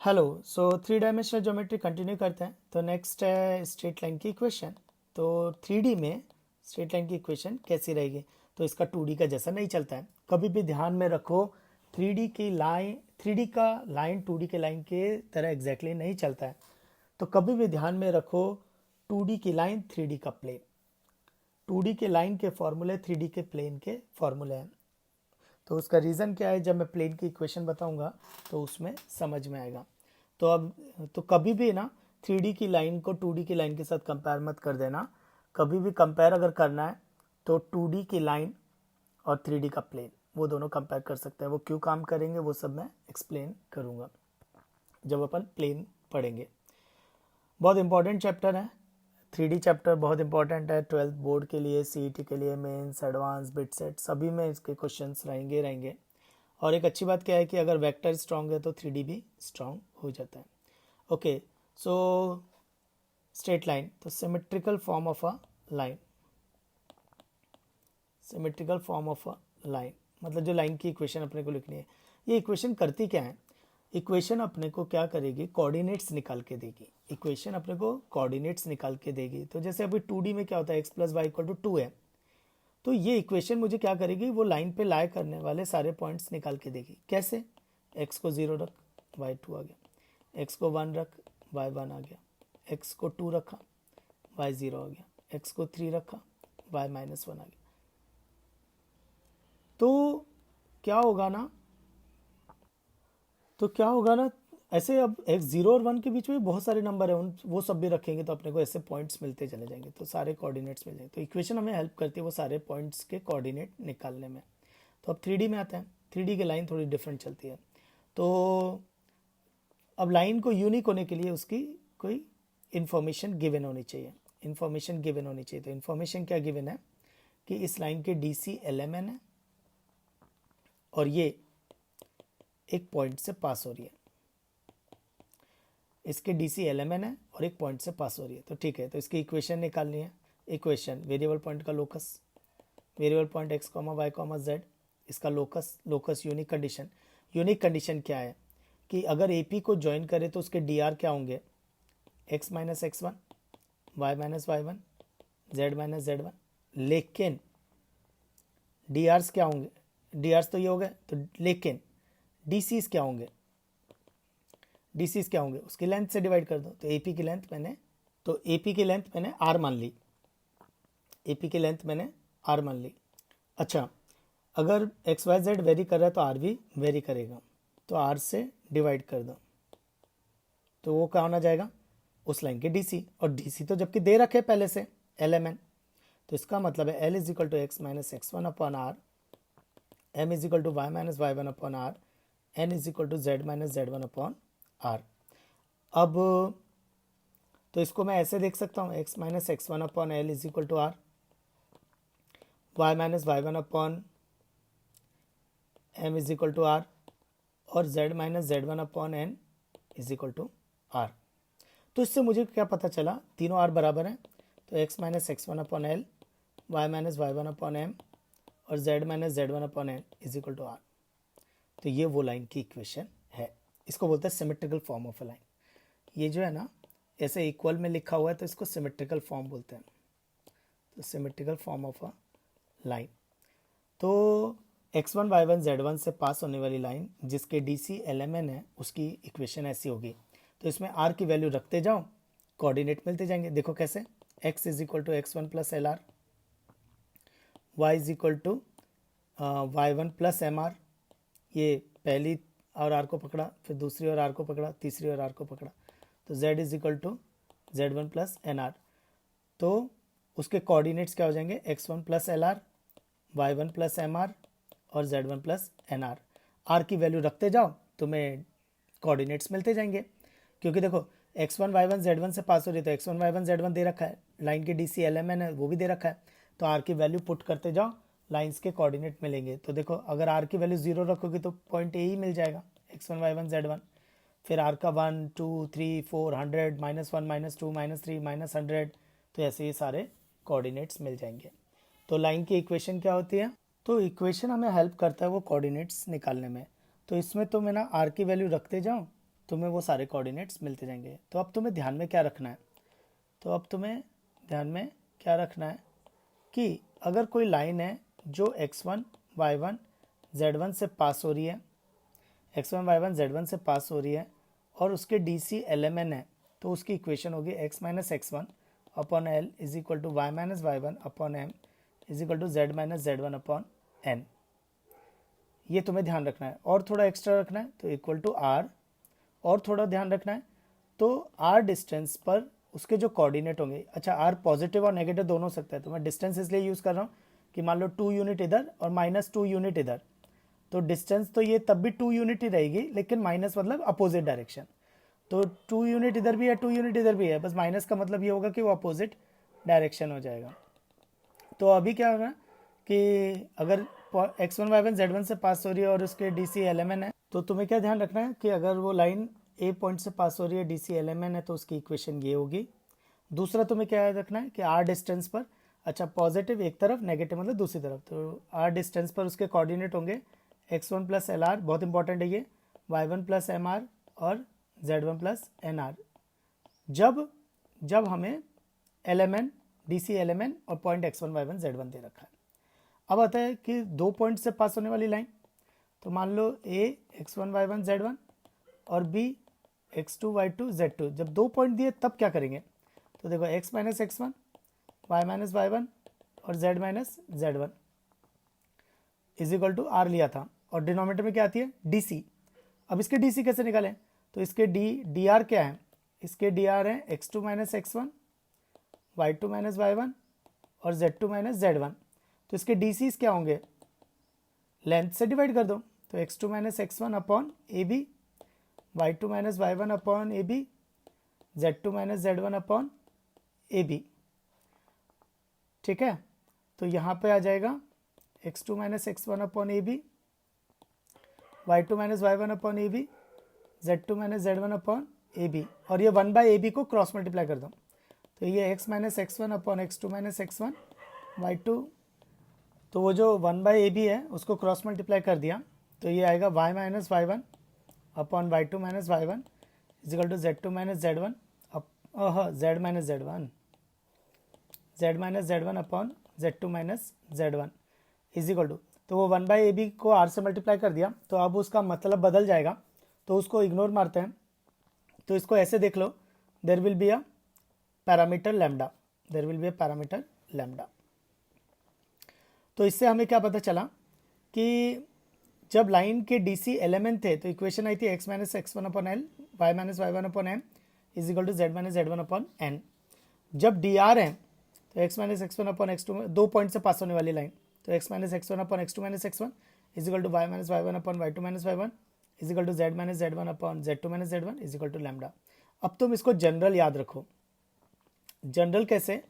Hello. So three dimensional geometry continue करते हैं। तो नेक्स्ट है स्ट्रेट लाइन की इक्वेशन। तो थ्री डी में स्ट्रेट लाइन की इक्वेशन कैसी रहेगी? तो इसका टू डी का जैसा नहीं चलता है। कभी भी ध्यान में रखो, थ्री डी की लाइन, थ्री डी का लाइन टू डी के लाइन के तरह एग्जैक्टली नहीं चलता है। तो कभी भी ध्यान में रखो, टू डी की लाइन थ्री डी का प्लेन, टू डी के लाइन के फॉर्मूले थ्री डी के प्लेन के फॉर्मूले हैं। तो उसका रीज़न क्या है, जब मैं प्लेन की इक्वेशन बताऊंगा तो उसमें समझ में आएगा। तो अब तो कभी भी ना थ्री डी की लाइन को टू डी की लाइन के साथ कंपेयर मत कर देना। कभी भी कंपेयर अगर करना है तो टू डी की लाइन और थ्री डी का प्लेन, वो दोनों कंपेयर कर सकते हैं। वो क्यों काम करेंगे वो सब मैं एक्सप्लेन करूँगा जब अपन प्लेन पढ़ेंगे। बहुत इंपॉर्टेंट चैप्टर है, थ्री डी चैप्टर बहुत इंपॉर्टेंट है। ट्वेल्थ बोर्ड के लिए, सीईटी के लिए, मेंस, एडवांस, बिट सेट सभी में इसके क्वेश्चंस रहेंगे। और एक अच्छी बात क्या है कि अगर वेक्टर स्ट्रांग है तो थ्री डी भी स्ट्रांग हो जाता है। ओके, सो स्ट्रेट लाइन, तो symmetrical form of a line, symmetrical form of a line मतलब जो लाइन की इक्वेशन अपने को लिखनी है। ये इक्वेशन करती क्या है? इक्वेशन अपने को क्या करेगी? कोऑर्डिनेट्स निकाल के देगी। इक्वेशन अपने को कोऑर्डिनेट्स निकाल के देगी। तो जैसे अभी टू डी में क्या होता है, x plus y equal to two है, तो ये इक्वेशन मुझे क्या करेगी? वो लाइन पे लाई करने वाले सारे पॉइंट्स निकाल के देगी। कैसे? एक्स को जीरो रख, वाई टू आ गया। एक्स को वन रख, वाई वन आ गया। एक्स को टू रखा, वाई जीरो आ गया। एक्स को थ्री रखा, वाई माइनस वन आ गया। तो क्या होगा ना, तो क्या होगा ना, ऐसे अब एक्स जीरो और वन के बीच में बहुत सारे नंबर है, उन वो सब भी रखेंगे तो अपने को ऐसे पॉइंट्स मिलते चले जाएंगे, तो सारे कोऑर्डिनेट्स मिल जाएंगे। तो इक्वेशन हमें हेल्प करती है वो सारे पॉइंट्स के कोऑर्डिनेट निकालने में। तो अब थ्री डी में आते हैं। थ्री डी की लाइन थोड़ी डिफरेंट चलती है। तो अब लाइन को यूनिक होने के लिए उसकी कोई इन्फॉर्मेशन गिवन होनी चाहिए। इन्फॉर्मेशन गिवन होनी चाहिए। तो इन्फॉर्मेशन क्या गिवन है कि इस लाइन के D C l m n है और ये एक पॉइंट से पास हो रही है। इसके D C l m n है और एक पॉइंट से पास हो रही है। तो ठीक है, तो इसकी इक्वेशन निकालनी है। इक्वेशन, वेरिएबल पॉइंट का locus, variable point X comma Y comma Z, इसका locus, locus unique condition. Unique condition क्या है कि अगर ए पी को ज्वाइन करे तो उसके डी आर क्या होंगे? X minus x one, y minus Y one, z minus Z one. लेकिन डी आर्स क्या होंगे? डी आर्स तो ये हो गए, तो लेकिन डी सीज क्या होंगे? डी सीज क्या होंगे? उसकी लेंथ से डिवाइड कर दो। तो ए पी की लेंथ मैंने, तो ए पी की लेंथ मैंने आर मान ली। ए पी की लेंथ मैंने आर मान ली। अच्छा, अगर एक्स वाई जेड वेरी कर रहा है तो आर भी वेरी करेगा, तो आर से डिवाइड कर दो। तो वो क्या होना जाएगा? उस लाइन के डीसी, और डीसी तो जबकि दे रखे पहले से एल एम एन, तो इसका मतलब है L is equal to X minus x one upon R, M is equal to Y minus Y one upon R, N is equal to Z minus Z one upon R. अब तो इसको मैं ऐसे देख सकता हूँ, X minus x one upon L is equal to R, Y minus Y one upon M is equal to R, और Z minus Z one upon N is equal to are. तो इससे मुझे क्या पता चला? तीनों आर बराबर हैं, तो X minus x one upon L, Y minus Y one upon M, और Z minus Z one upon N is equal to are. तो ये वो लाइन की इक्वेशन है। इसको बोलते हैं symmetrical form of a line. ये जो है ना, ऐसे इक्वल में लिखा हुआ है तो इसको सिमेट्रिकल फॉर्म बोलते हैं। तो symmetrical form of a line, तो x1 y1 z1 से पास होने वाली लाइन जिसके D C l m n है, उसकी इक्वेशन ऐसी होगी। तो इसमें r की वैल्यू रखते जाओ, कोऑर्डिनेट मिलते जाएंगे। देखो कैसे, x is equal to x one plus L R, y is equal to y one plus M r. ये पहली और आर को पकड़ा, फिर दूसरी और आर को पकड़ा, तीसरी और आर को पकड़ा, तो z is equal to Z one plus N R. तो उसके कोऑर्डिनेट्स क्या हो जाएंगे? X one plus L R, Y one plus M R, और Z one plus N R. R की वैल्यू रखते जाओ, तुम्हें कोऑर्डिनेट्स मिलते जाएंगे। क्योंकि देखो, X one Y one Z one से पास हो रही है, तो X one Y one Z one दे रखा है, लाइन के D C l m n है वो भी दे रखा है। तो आर की वैल्यू पुट करते जाओ, लाइन्स के कोऑर्डिनेट मिलेंगे। तो देखो, अगर आर की वैल्यू जीरो रखोगे तो पॉइंट ए ही मिल जाएगा, x one Y one Z one. फिर आर का one two three four, hundred, minus one minus two minus three minus hundred, तो ऐसे ही सारे कोऑर्डिनेट्स मिल जाएंगे। तो लाइन की इक्वेशन क्या होती है? तो इक्वेशन हमें हेल्प करता है वो कोऑर्डिनेट्स निकालने में। तो इसमें तो मैं ना आर की वैल्यू रखते जाऊँ, तुम्हें वो सारे कोऑर्डिनेट्स मिलते जाएंगे। तो अब तुम्हें ध्यान में क्या रखना है, तो अब तुम्हें ध्यान में क्या रखना है कि अगर कोई लाइन है जो x1 y1 z1 से पास हो रही है, x1 y1 z1 से पास हो रही है और उसके DC LMN है, तो उसकी इक्वेशन होगी x minus x1 upon L is equal to Y minus Y one upon M is equal to Z minus Z one upon n. ये तुम्हें ध्यान रखना है। और थोड़ा एक्स्ट्रा रखना है तो इक्वल टू आर, और थोड़ा ध्यान रखना है तो आर डिस्टेंस पर उसके जो कोऑर्डिनेट होंगे, अच्छा आर पॉजिटिव और नेगेटिव दोनों हो सकता है, तो मैं डिस्टेंस इसलिए यूज़ कर रहा हूँ कि मान लो 2 यूनिट इधर और -2 यूनिट इधर, तो डिस्टेंस तो ये तब भी 2 यूनिट ही रहेगी, लेकिन माइनस मतलब अपोजिट डायरेक्शन। तो 2 यूनिट इधर भी है 2 यूनिट इधर भी है, बस माइनस का मतलब ये होगा कि वो अपोजिट डायरेक्शन हो जाएगा। तो अभी क्या होगा कि अगर x1 y1 z1 से पास हो रही है और उसके DC LMN है, तो तुम्हें क्या ध्यान रखना है कि अगर वो लाइन ए पॉइंट से पास हो रही है, DC LMN है, तो उसकी इक्वेशन ये होगी। दूसरा तुम्हें क्या याद रखना है कि आर डिस्टेंस पर, अच्छा पॉजिटिव एक तरफ, नेगेटिव मतलब दूसरी तरफ, तो आर डिस्टेंस पर उसके कोऑर्डिनेट होंगे x1 प्लस एल आर, बहुत इंपॉर्टेंट है ये, y1 प्लस एम आर और z1 प्लस एन आर, जब हमें LMN DC LMN और पॉइंट x1 y1 z1 दे रखा है। अब आता है कि 2 पॉइंट से पास होने वाली लाइन, तो मान लो A x1 y1 z1 और B x2 y2 z2, जब 2 पॉइंट दिए तब क्या करेंगे, तो देखो x minus x1 y minus y1 और z minus z1 is equal to r लिया था, और डिनोमिनेटर में क्या आती है DC। अब इसके DC कैसे निकालें, तो इसके DR क्या है, इसके DR है x2 minus x1 y2 minus y1 और z2 माइनस z1, तो इसके DCs क्या होंगे, लेंथ से डिवाइड कर दो, तो x2 minus x1 upon a b, y2 minus y1 upon a b, z2 minus z1 upon a b. ठीक है, तो यहाँ पे आ जाएगा x2 minus x1 upon a b, y2 minus y1 upon a b, z2 minus z1 upon a b, और ये 1 by a b को क्रॉस मल्टीप्लाई कर दो, तो ये x minus x1 upon x2 minus x1 y2, तो वो जो 1 बाई ए बी है उसको क्रॉस मल्टीप्लाई कर दिया, तो ये आएगा y minus y1 upon y2 minus y1 is equal to z2 minus z1 z minus z1 upon z2 minus z1 is equal to, तो वो 1 बाई ए बी को r से मल्टीप्लाई कर दिया, तो अब उसका मतलब बदल जाएगा, तो उसको इग्नोर मारते हैं, तो इसको ऐसे देख लो, there will be a parameter lambda, there will be a parameter lambda. तो इससे हमें क्या पता चला कि जब लाइन के DC एलिमेंट थे तो इक्वेशन आई थी x minus x1 upon L, Y minus Y one upon M is equal to Z minus Z one upon n. जब DR है तो x minus x1 upon x2, 2 point से पास होने वाली लाइन, तो x minus x1 upon x2 minus x1 is equal to Y minus Y one upon y two minus Y one is equal to Z minus Z one upon z two minus Z one is equal to lambda. अब तुम इसको general याद रखो। General कैसे,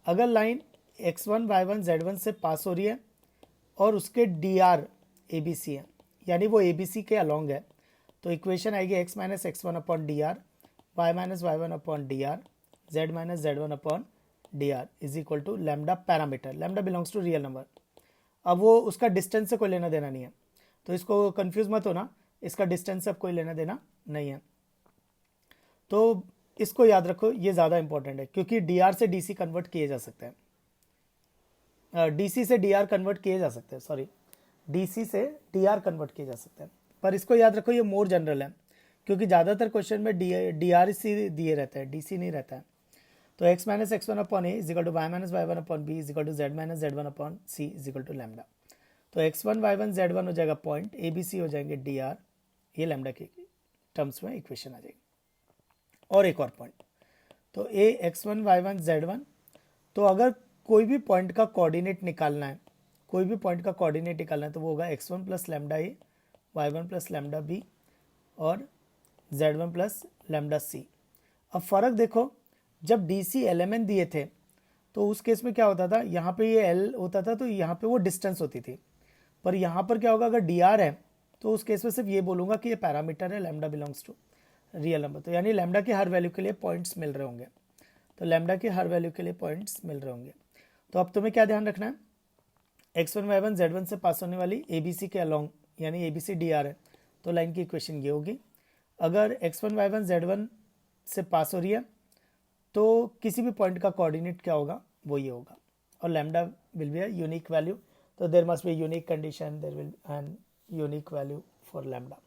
अगर line x1 y1 z1 से pass हो रही है और उसके DR ABC है, यानी वो ABC के अलॉन्ग है, तो इक्वेशन आएगी x minus x1 upon DR, y minus y1 upon DR, z minus z1 upon DR is equal to lambda parameter, lambda belongs to real number. अब वो उसका डिस्टेंस से कोई लेना देना नहीं है, तो इसको कंफ्यूज मत होना, इसका डिस्टेंस से अब कोई लेना देना नहीं है, तो इसको याद रखो, ये ज़्यादा इंपॉर्टेंट है क्योंकि DR से DC कन्वर्ट किए जा सकते हैं, DC से DR कन्वर्ट किए जा सकते हैं, सॉरी DC से DR कन्वर्ट किए जा सकते हैं, पर इसको याद रखो ये मोर जनरल है क्योंकि ज़्यादातर क्वेश्चन में DR सी दिए रहता है, DC नहीं रहता है। तो x minus x1 upon a is equal to Y minus Y one upon b is equal to Z minus Z one upon c is equal to lambda. तो x1 y1 z1 हो जाएगा point, ABC हो जाएंगे DR, ये lambda के terms में equation आ जाएगी। और एक और पॉइंट, तो a x1 y1 z1, तो अगर कोई भी पॉइंट का कोऑर्डिनेट निकालना है, कोई भी पॉइंट का कोऑर्डिनेट निकालना है, तो वो होगा x1 प्लस लैम्डा ए, y1 प्लस लैम्डा बी और z1 प्लस लैम्डा सी। अब फ़र्क देखो, जब DC एलिमेंट दिए थे तो उस केस में क्या होता था, यहाँ पे ये L होता था तो यहाँ पे वो डिस्टेंस होती थी, पर यहाँ पर क्या होगा, अगर DR है तो उस केस में सिर्फ ये बोलूँगा कि ये पैरामीटर है, lambda belongs to real number, तो यानी लैम्डा के हर वैल्यू के लिए पॉइंट्स मिल रहे होंगे, तो लैम्डा के हर वैल्यू के लिए पॉइंट्स मिल रहे होंगे। तो अब तुम्हें क्या ध्यान रखना है, x1 y1 z1 से पास होने वाली ABC के अलॉन्ग, यानी ABC DR है, तो लाइन की इक्वेशन ये होगी। अगर x1 y1 z1 से पास हो रही है तो किसी भी पॉइंट का कोऑर्डिनेट क्या होगा, वो ये होगा, और lambda will be a unique value, तो there must be unique condition, there will an unique value for lambda.